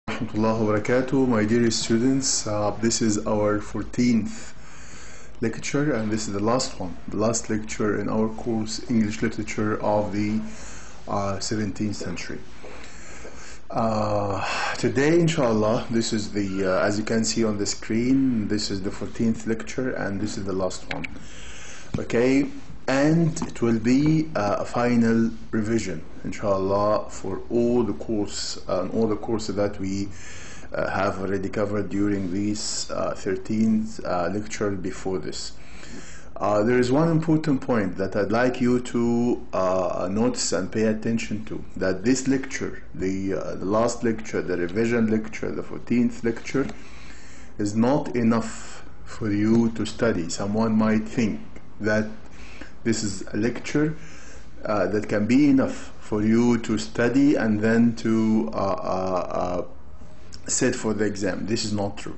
Warahmatullahi wabarakatuh. My dear students, this is our 14th lecture, and this is the last one, the last lecture in our course English Literature of the 17th century. Today, inshallah, this is the, as you can see on the screen, this is the 14th lecture and this is the last one. Okay, and it will be a final revision, inshallah, for all the course and all the courses that we have already covered during this 13th lecture before this. There is one important point that I'd like you to notice and pay attention to, that this lecture, the last lecture, the revision lecture, the 14th lecture, is not enough for you to study. Someone might think that this is a lecture that can be enough for you to study and then to sit for the exam. This is not true.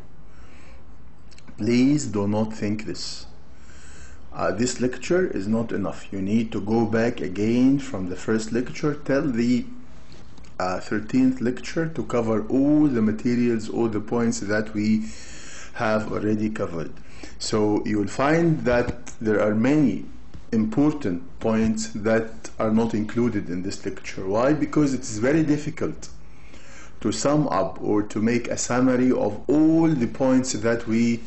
Please do not think this. This lecture is not enough. You need to go back again from the first lecture till the 13th lecture to cover all the materials, all the points that we have already covered. So you will find that there are many important points that are not included in this lecture. Why? Because it is very difficult to sum up or to make a summary of all the points that we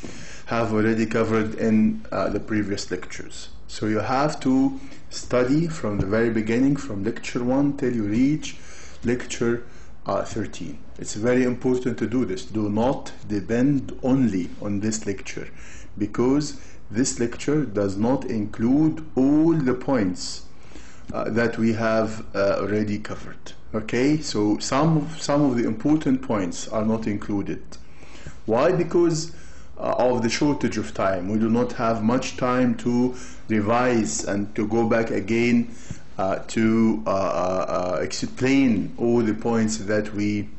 have already covered in the previous lectures. So you have to study from the very beginning, from lecture 1 till you reach lecture 13. It's very important to do this. Do not depend only on this lecture, because this lecture does not include all the points that we have already covered. Okay, so some of the important points are not included. Why? Because of the shortage of time. We do not have much time to revise and to go back again to explain all the points that we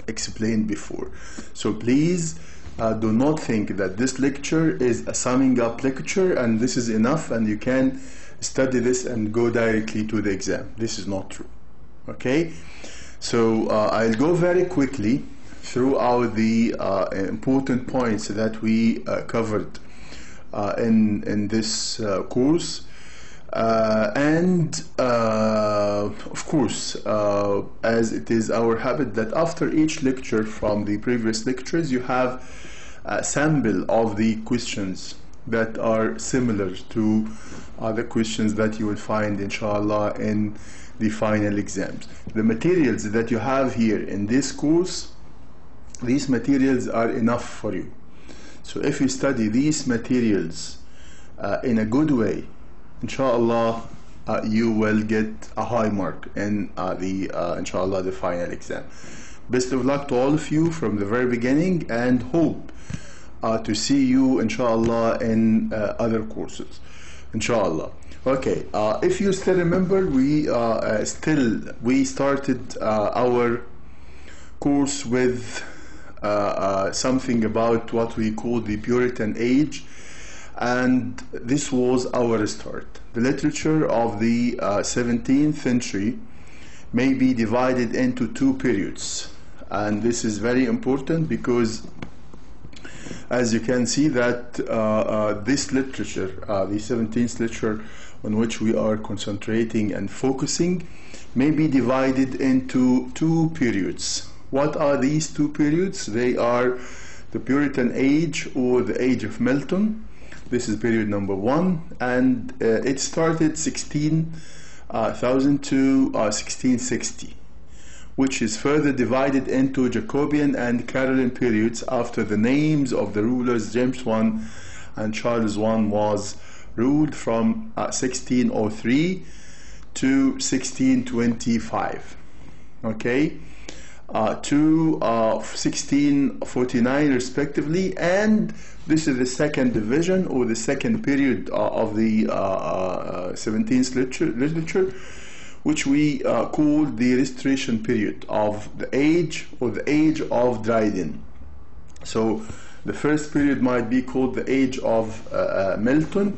explained before. So please do not think that this lecture is a summing up lecture and this is enough and you can study this and go directly to the exam. This is not true. Okay, so I'll go very quickly throughout the important points that we covered in this course, and of course, as it is our habit that after each lecture from the previous lectures you have a sample of the questions that are similar to the questions that you will find inshallah in the final exams. The materials that you have here in this course, these materials are enough for you. So if you study these materials in a good way, inshallah you will get a high mark in inshallah the final exam. Best of luck to all of you from the very beginning, and hope to see you inshallah in other courses, inshallah. Okay, if you still remember, we started our course with something about what we call the Puritan Age, and this was our start. The literature of the 17th century may be divided into two periods, and this is very important because as you can see that this literature, the 17th literature on which we are concentrating and focusing, may be divided into two periods. What are these two periods? They are the Puritan Age, or the Age of Milton. This is period number 1, and it started 16,000 to 1660, which is further divided into Jacobean and Carolyn periods after the names of the rulers. James I and Charles I was ruled from 1603 to 1625. Okay, to 1649 respectively, and this is the second division, or the second period of the 17th literature, which we call the Restoration period of the age, or the Age of Dryden. So the first period might be called the Age of Milton,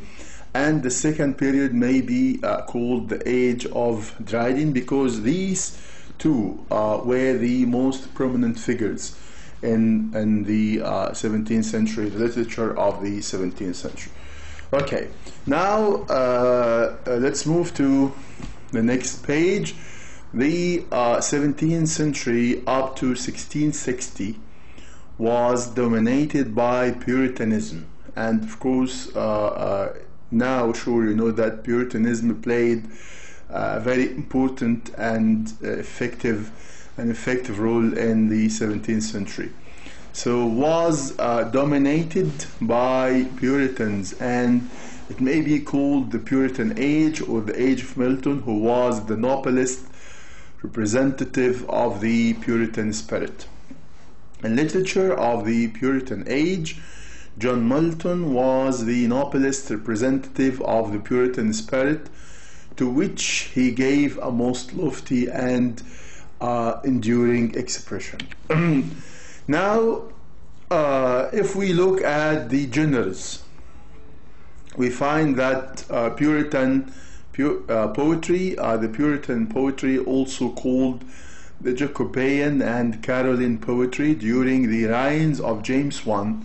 and the second period may be called the Age of Dryden, because these two were the most prominent figures in the 17th century, the literature of the 17th century. Okay, now let's move to the next page. The 17th century up to 1660 was dominated by Puritanism, and of course now sure you know that Puritanism played a very important and effective role in the 17th century. So was dominated by Puritans, and it may be called the Puritan Age or the Age of Milton, who was the noblest representative of the Puritan spirit. In literature of the Puritan Age, John Milton was the noblest representative of the Puritan spirit, to which he gave a most lofty and enduring expression. Now, if we look at the genres, we find that Puritan poetry, the Puritan poetry, also called the Jacobean and Carolyn poetry, during the reigns of James I,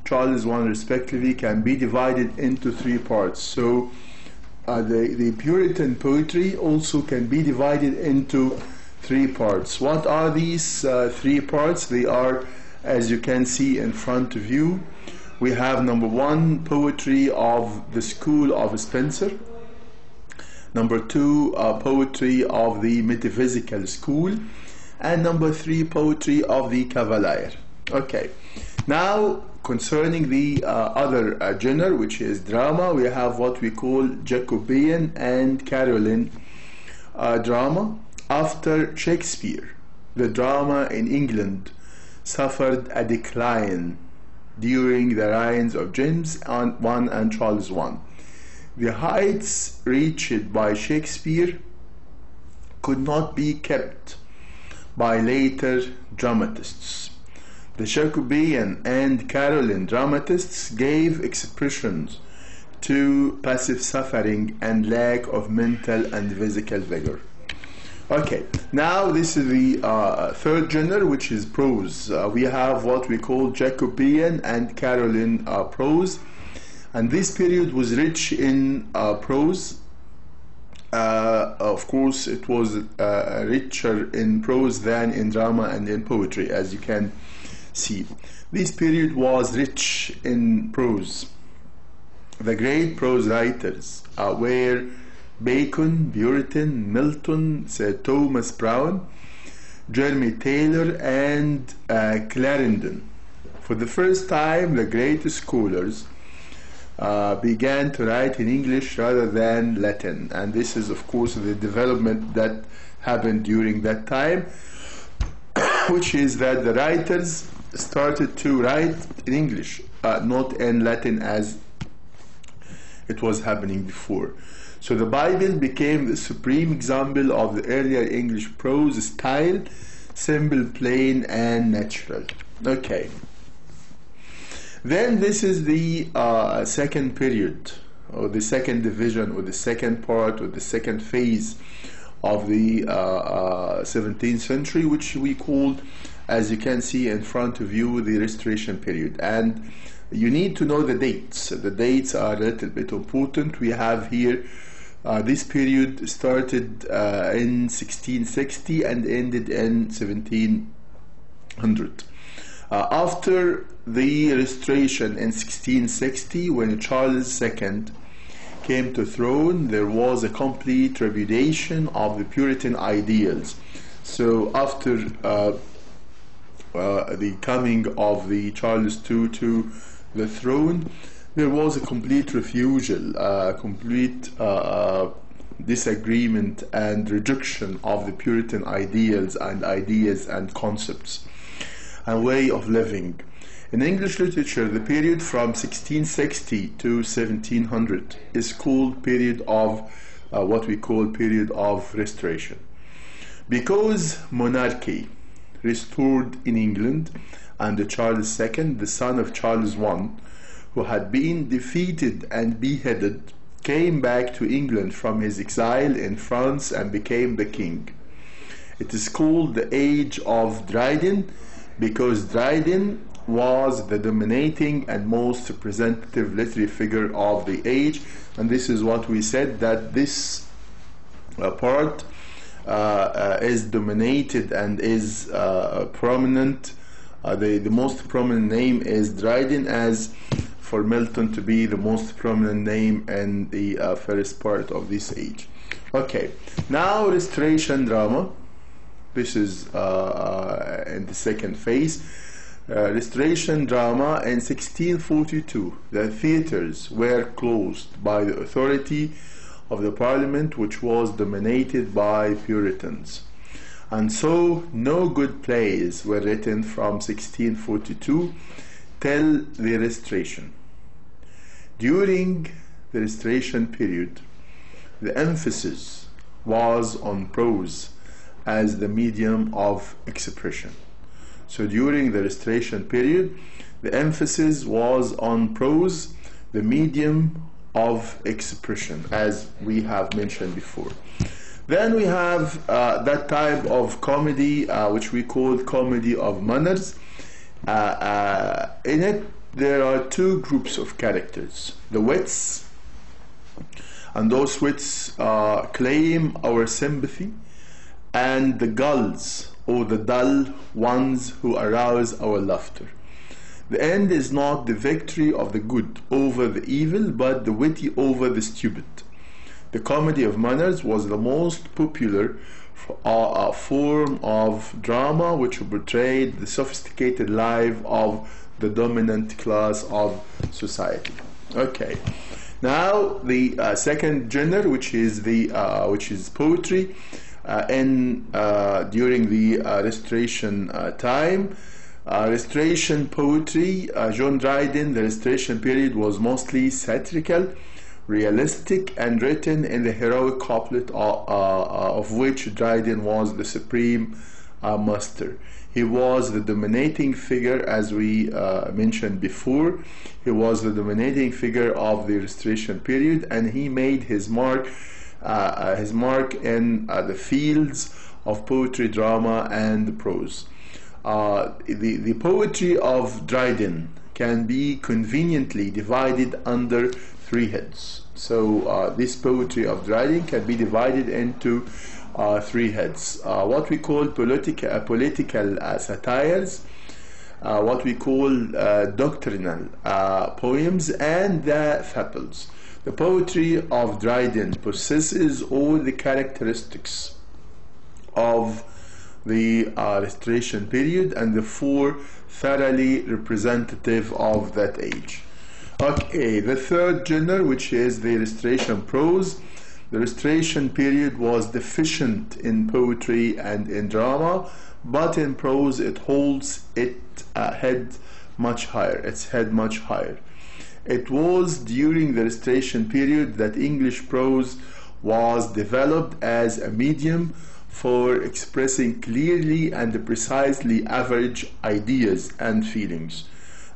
Charles I respectively, can be divided into three parts. So the Puritan poetry also can be divided into three parts. What are these three parts? They are, as you can see in front of you, we have number one, poetry of the school of Spenser. Number two, poetry of the metaphysical school. And number three, poetry of the Cavalier. Okay, now concerning the other genre, which is drama, we have what we call Jacobean and Carolyn drama. After Shakespeare, the drama in England suffered a decline during the reigns of James I and Charles I. The heights reached by Shakespeare could not be kept by later dramatists. The Jacobean and Carolyn dramatists gave expressions to passive suffering and lack of mental and physical vigor. Okay, now this is the third genre, which is prose. We have what we call Jacobean and Carolyn prose, and this period was rich in prose. Of course, it was richer in prose than in drama and in poetry, as you can see. This period was rich in prose. The great prose writers were Bacon, Puritan, Milton, Sir Thomas Browne, Jeremy Taylor, and Clarendon. For the first time, the great scholars began to write in English rather than Latin, and this is of course the development that happened during that time, which is that the writers started to write in English, not in Latin as it was happening before. So the Bible became the supreme example of the earlier English prose style, simple, plain, and natural. Okay. Then this is the second period, or the second division, or the second part, or the second phase of the 17th century, which we called, as you can see in front of you, the Restoration period. And you need to know the dates. The dates are a little bit important. We have here this period started in 1660 and ended in 1700. After the Restoration in 1660, when Charles II came to throne, there was a complete repudiation of the Puritan ideals. So after the coming of the Charles II to the throne, there was a complete refusal, complete disagreement and rejection of the Puritan ideals and ideas and concepts and way of living. In English literature, the period from 1660 to 1700 is called period of what we call period of restoration, because monarchy restored in England under Charles II, the son of Charles I, who had been defeated and beheaded, came back to England from his exile in France and became the king. It is called the Age of Dryden because Dryden was the dominating and most representative literary figure of the age, and this is what we said, that this part is dominated and is prominent. The most prominent name is Dryden, as for Milton to be the most prominent name in the first part of this age. Okay, now Restoration drama. This is in the second phase. Restoration drama in 1642. The theatres were closed by the authority of the Parliament, which was dominated by Puritans. And so no good plays were written from 1642 till the Restoration. During the Restoration period, the emphasis was on prose as the medium of expression. So during the Restoration period, the emphasis was on prose, the medium of expression, as we have mentioned before. Then we have that type of comedy which we call comedy of manners. In it there are two groups of characters: the wits, and those wits claim our sympathy, and the gulls, or the dull ones, who arouse our laughter. The end is not the victory of the good over the evil, but the witty over the stupid. The comedy of manners was the most popular form of drama which portrayed the sophisticated life of the dominant class of society. Okay, now the second genre, which is poetry, during the Restoration time. Restoration poetry, John Dryden, the Restoration period was mostly satirical, realistic, and written in the heroic couplet of which Dryden was the supreme master. He was the dominating figure, as we mentioned before. He was the dominating figure of the Restoration period, and he made his mark in the fields of poetry, drama, and prose. The poetry of Dryden can be conveniently divided under three heads. So this poetry of Dryden can be divided into three heads. What we call political satires, what we call doctrinal poems, and the fables. The poetry of Dryden possesses all the characteristics of the Restoration period and the four thoroughly representative of that age. Okay, the third genre, which is the Restoration prose. The Restoration period was deficient in poetry and in drama, but in prose it holds its head much higher. It was during the Restoration period that English prose was developed as a medium for expressing clearly and precisely average ideas and feelings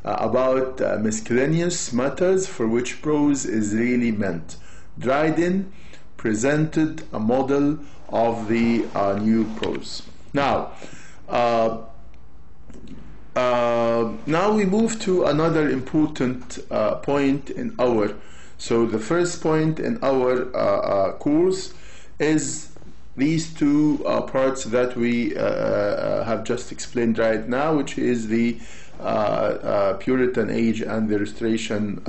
about miscellaneous matters for which prose is really meant. Dryden presented a model of the new prose. Now we move to another important point in our. So the first point in our course is these two parts that we have just explained right now, which is the Puritan Age and the Restoration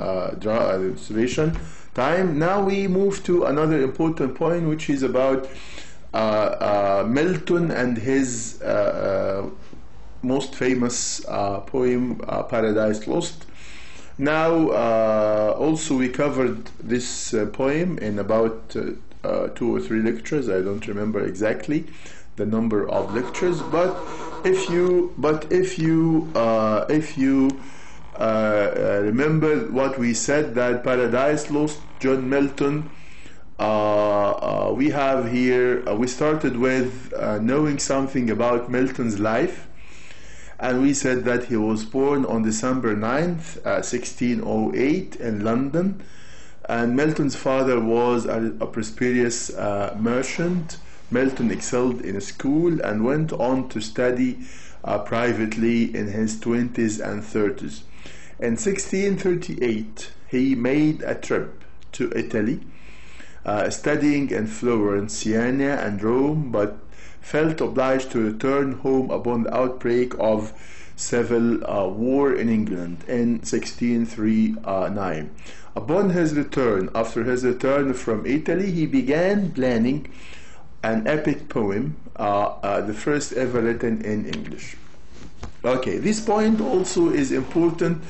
time. Now we move to another important point, which is about Milton and his most famous poem, Paradise Lost. Now also we covered this poem in about 2 or 3 lectures. I don't remember exactly the number of lectures, but if you remember what we said, that Paradise Lost, John Milton, we have here, we started with knowing something about Milton's life, and we said that he was born on December 9th, 1608 in London, and Milton's father was a prosperous merchant Milton excelled in school and went on to study privately in his 20s and 30s. In 1638, he made a trip to Italy, studying in Florence, Siena, and Rome, but felt obliged to return home upon the outbreak of civil war in England in 1639. Upon his return, after his return from Italy, he began planning an epic poem, the first ever written in English. Okay, this point also is important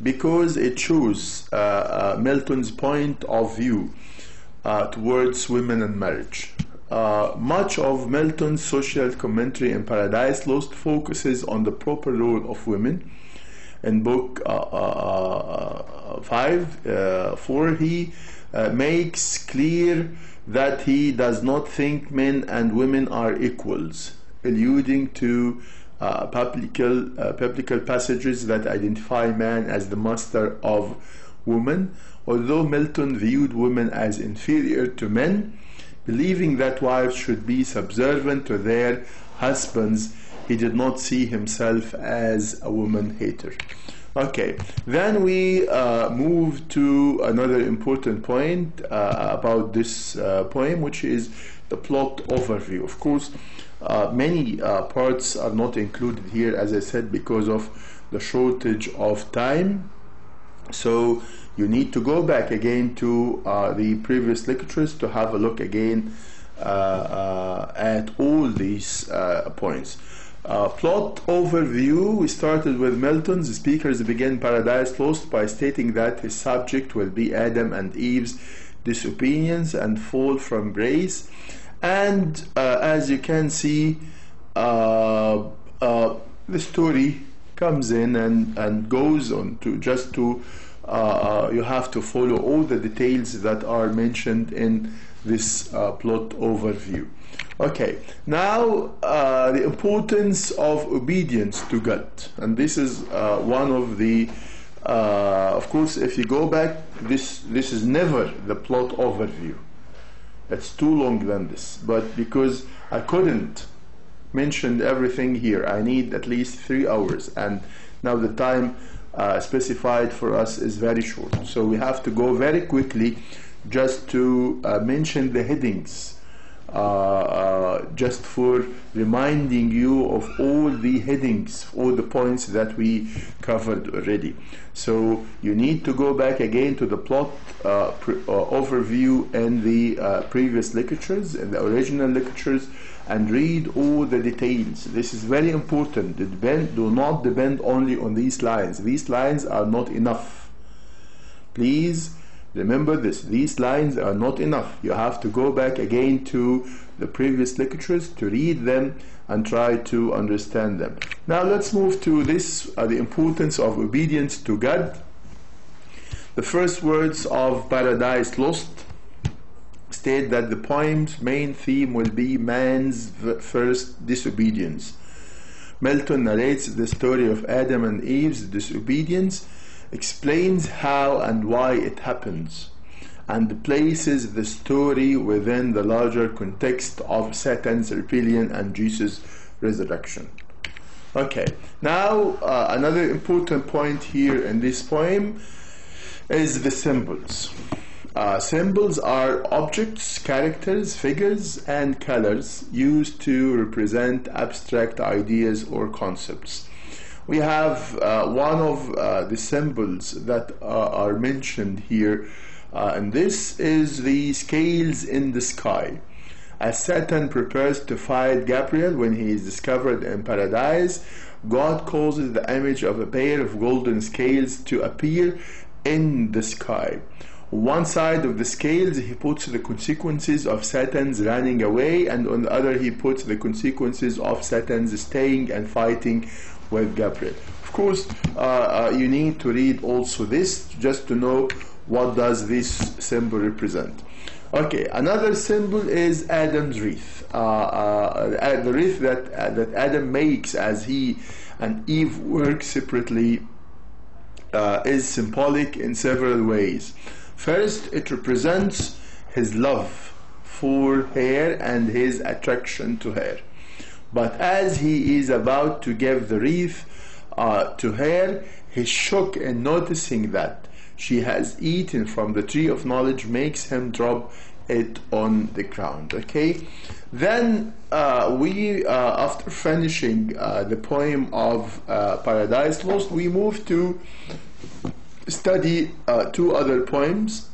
because it shows Milton's point of view towards women and marriage. Much of Milton's social commentary in Paradise Lost focuses on the proper role of women. In book 4, he makes clear that he does not think men and women are equals, alluding to biblical passages that identify man as the master of woman. Although Milton viewed women as inferior to men, believing that wives should be subservient to their husbands, he did not see himself as a woman hater. Okay, then we move to another important point about this poem, which is the plot overview. Of course, many parts are not included here, as I said, because of the shortage of time. So you need to go back again to the previous lectures to have a look again at all these points. Plot overview. We started with Milton's. The speakers begin Paradise Lost by stating that his subject will be Adam and Eve's disobedience and fall from grace. And as you can see, the story comes in and goes on to just to you have to follow all the details that are mentioned in this plot overview. Okay, now the importance of obedience to God, and this is one of the of course, if you go back, this is never the plot overview. It's too long than this, but because I couldn't mention everything here, I need at least 3 hours, and now the time specified for us is very short, so we have to go very quickly just to mention the headings, just for reminding you of all the headings, all the points that we covered already. So you need to go back again to the plot overview in the previous lectures, in the original lectures, and read all the details. This is very important. Do not depend only on these lines. These lines are not enough. Please remember this. These lines are not enough. You have to go back again to the previous lectures to read them and try to understand them. Now let's move to this, the importance of obedience to God. The first words of Paradise Lost state that the poem's main theme will be man's first disobedience. Milton narrates the story of Adam and Eve's disobedience, explains how and why it happens, and places the story within the larger context of Satan's rebellion and Jesus' resurrection. Okay, now another important point here in this poem is the symbols. Symbols are objects, characters, figures, and colors used to represent abstract ideas or concepts. We have one of the symbols that are mentioned here, and this is the scales in the sky. As Satan prepares to fight Gabriel when he is discovered in paradise, God causes the image of a pair of golden scales to appear in the sky. One side of the scales he puts the consequences of Satan's running away, and on the other he puts the consequences of Satan's staying and fighting with Gabriel. Of course, you need to read also this just to know what does this symbol represent. Okay, another symbol is Adam's wreath. The wreath that Adam makes as he and Eve work separately is symbolic in several ways. First, it represents his love for her and his attraction to her. But as he is about to give the wreath to her, his shock in noticing that she has eaten from the tree of knowledge makes him drop it on the ground. Okay, then we after finishing the poem of Paradise Lost, we move to study two other poems.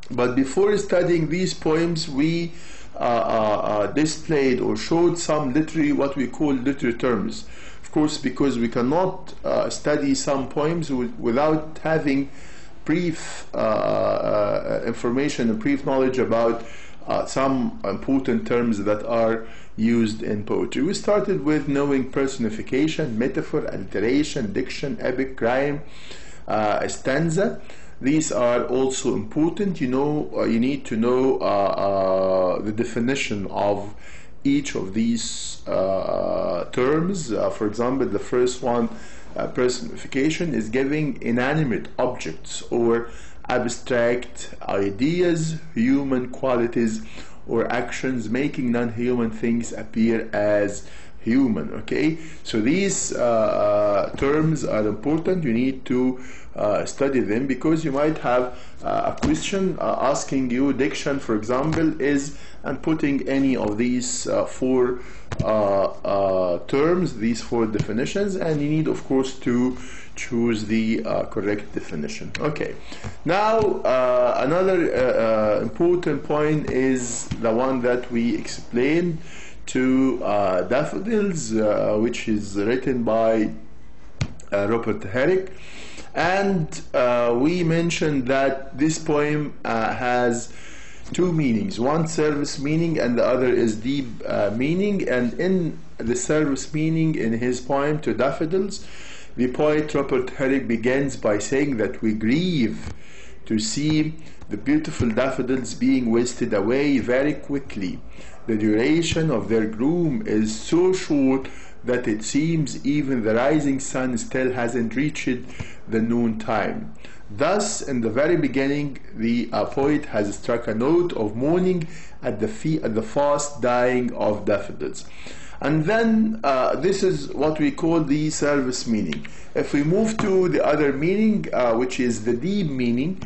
But before studying these poems, we displayed or showed some what we call literary terms. Of course, because we cannot study some poems without having brief information and brief knowledge about some important terms that are used in poetry. We started with knowing personification, metaphor, alliteration, diction, epic, rhyme, stanza. These are also important. You need to know the definition of each of these terms. For example, the first one, personification, is giving inanimate objects or abstract ideas, human qualities or actions, making non-human things appear as human. Okay, so these terms are important. You need to study them, because you might have a question asking you diction, for example, is and putting any of these four terms, these four definitions, and you need, of course, to choose the correct definition. Okay, now another important point is the one that we explained to Daffodils, which is written by Robert Herrick. And we mentioned that this poem has two meanings, one service meaning and the other is deep meaning. And in the service meaning in his poem to Daffodils, the poet Robert Herrick begins by saying that we grieve to see the beautiful daffodils being wasted away very quickly. The duration of their bloom is so short that it seems even the rising sun still hasn't reached the noon time. Thus, in the very beginning, the poet has struck a note of mourning at the fast dying of daffodils. And then this is what we call the service meaning. If we move to the other meaning, which is the deep meaning,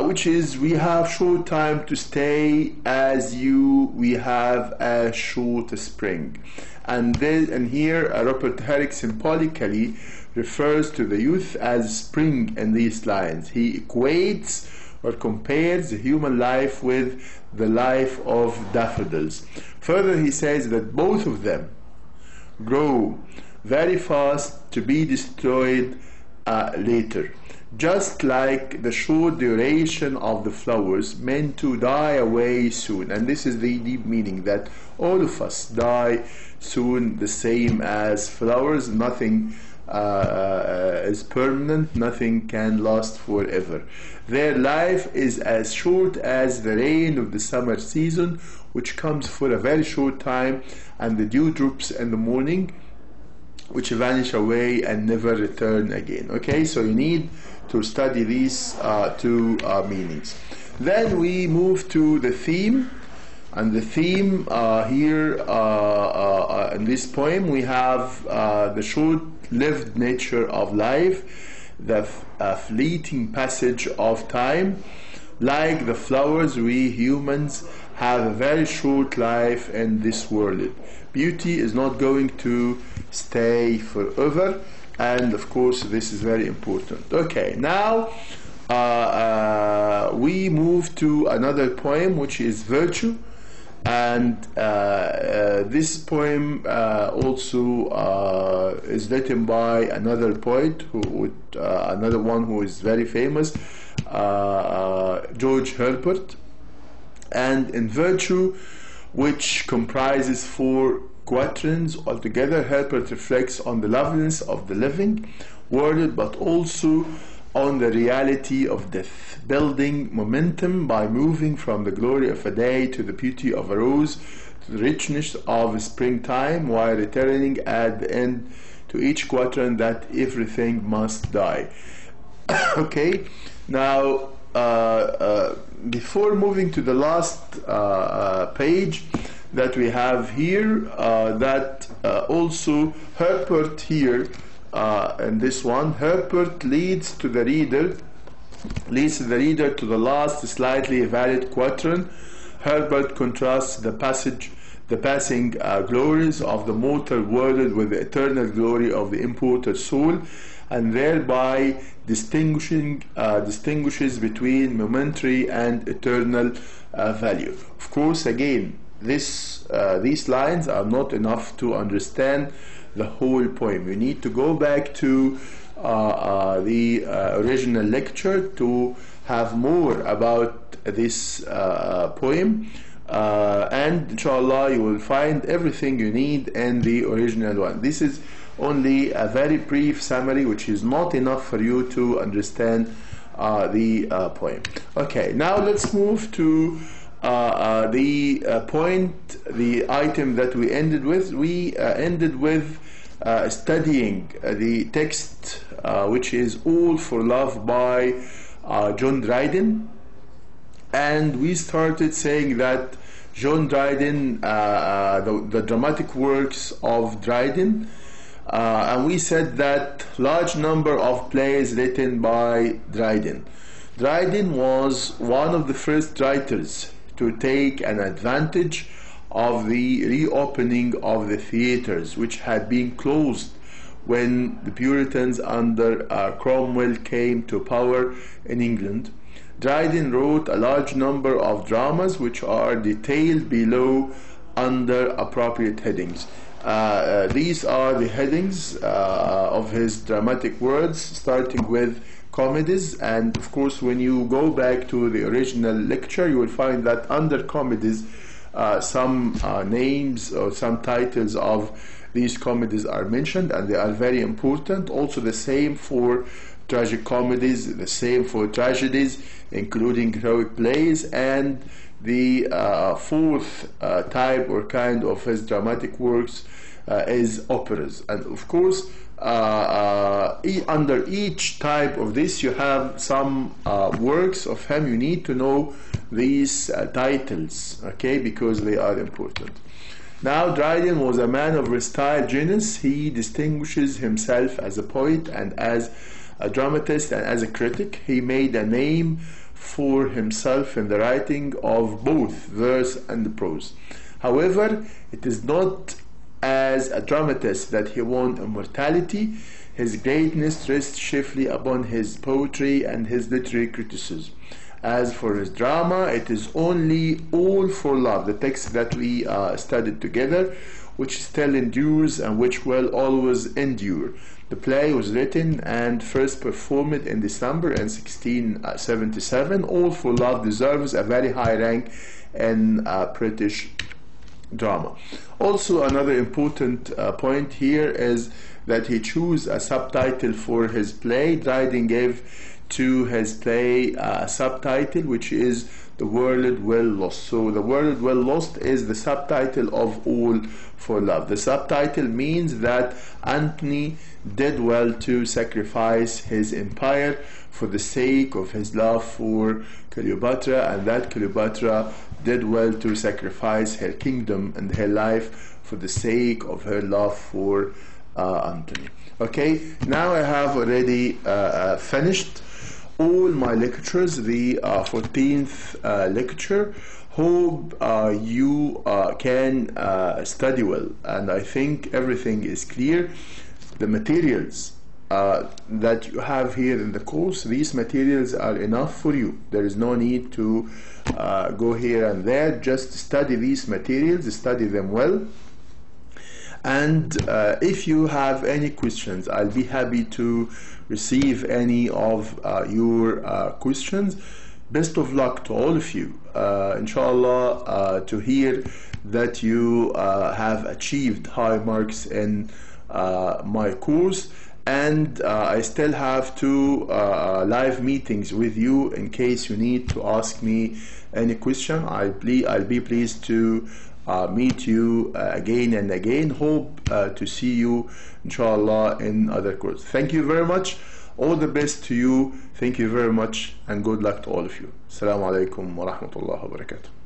which is we have short time to stay as we have a short spring. And here Robert Herrick symbolically refers to the youth as spring in these lines. He equates or compares the human life with the life of daffodils. Further, he says that both of them grow very fast to be destroyed later, just like the short duration of the flowers meant to die away soon. And this is the deep meaning, that all of us die soon, the same as flowers. Nothing is permanent, nothing can last forever. Their life is as short as the rain of the summer season, which comes for a very short time, and the dewdrops in the morning, which vanish away and never return again. Okay, so you need to study these two meanings. Then we move to the theme, and the theme here in this poem, we have the short-lived nature of life, the fleeting passage of time. Like the flowers, we humans have a very short life in this world. Beauty is not going to stay forever, and of course this is very important. Okay, now we move to another poem, which is Virtue. And this poem also is written by another poet, another one who is very famous, George Herbert. And in Virtue, which comprises 4 quatrains altogether, Herbert reflects on the loveliness of the living world, but also on the reality of death, building momentum by moving from the glory of a day to the beauty of a rose, to the richness of springtime, while returning at the end to each quatrain that everything must die. Okay, now before moving to the last page that we have here, that also Herbert here in this one, Herbert leads the reader to the last slightly varied quatrain. Herbert contrasts the passing glories of the mortal world with the eternal glory of the immortal soul, and thereby distinguishes between momentary and eternal value. Of course, again, these lines are not enough to understand the whole poem. You need to go back to the original lecture to have more about this poem, and inshallah you will find everything you need in the original one. This is only a very brief summary which is not enough for you to understand the poem. Okay, now let's move to the point, the item that we ended with. We ended with studying the text which is All for Love by John Dryden, and we started saying that John Dryden, the dramatic works of Dryden, and we said that large number of plays written by Dryden. Dryden was one of the first writers to take an advantage of the reopening of the theaters, which had been closed when the Puritans under Cromwell came to power in England. Dryden wrote a large number of dramas which are detailed below under appropriate headings. These are the headings of his dramatic works, starting with comedies, and of course when you go back to the original lecture you will find that under comedies some names or some titles of these comedies are mentioned, and they are very important. Also the same for tragic comedies, the same for tragedies, including heroic plays, and the fourth type or kind of his dramatic works is operas. And of course under each type of this you have some works of him. You need to know these titles, okay, because they are important. Now, Dryden was a man of versatile genius. He distinguishes himself as a poet and as a dramatist and as a critic. He made a name for himself in the writing of both verse and prose. However, it is not as a dramatist that he won immortality. His greatness rests chiefly upon his poetry and his literary criticism. As for his drama, it is only All for Love, the text that we studied together, which still endures and which will always endure. The play was written and first performed in December in 1677. All for Love deserves a very high rank in British drama. Also, another important point here is that he chose a subtitle for his play. Dryden gave to his play a subtitle which is The World Well Lost. So The World Well Lost is the subtitle of All for Love. The subtitle means that Antony did well to sacrifice his empire for the sake of his love for Cleopatra, and that Cleopatra did well to sacrifice her kingdom and her life for the sake of her love for Antony. Okay, now I have already finished all my lectures, the 14th lecture. Hope you can study well, and I think everything is clear. The materials that you have here in the course, these materials are enough for you. There is no need to go here and there. Just study these materials, study them well. And if you have any questions, I'll be happy to receive any of your questions. Best of luck to all of you. Inshallah, to hear that you have achieved high marks in my course. And I still have 2 live meetings with you in case you need to ask me any question. I'll be pleased to meet you again and again. Hope to see you inshallah in other courses. Thank you very much. All the best to you. Thank you very much and good luck to all of you. Assalamu alaikum wa rahmatullahi wa barakatuh.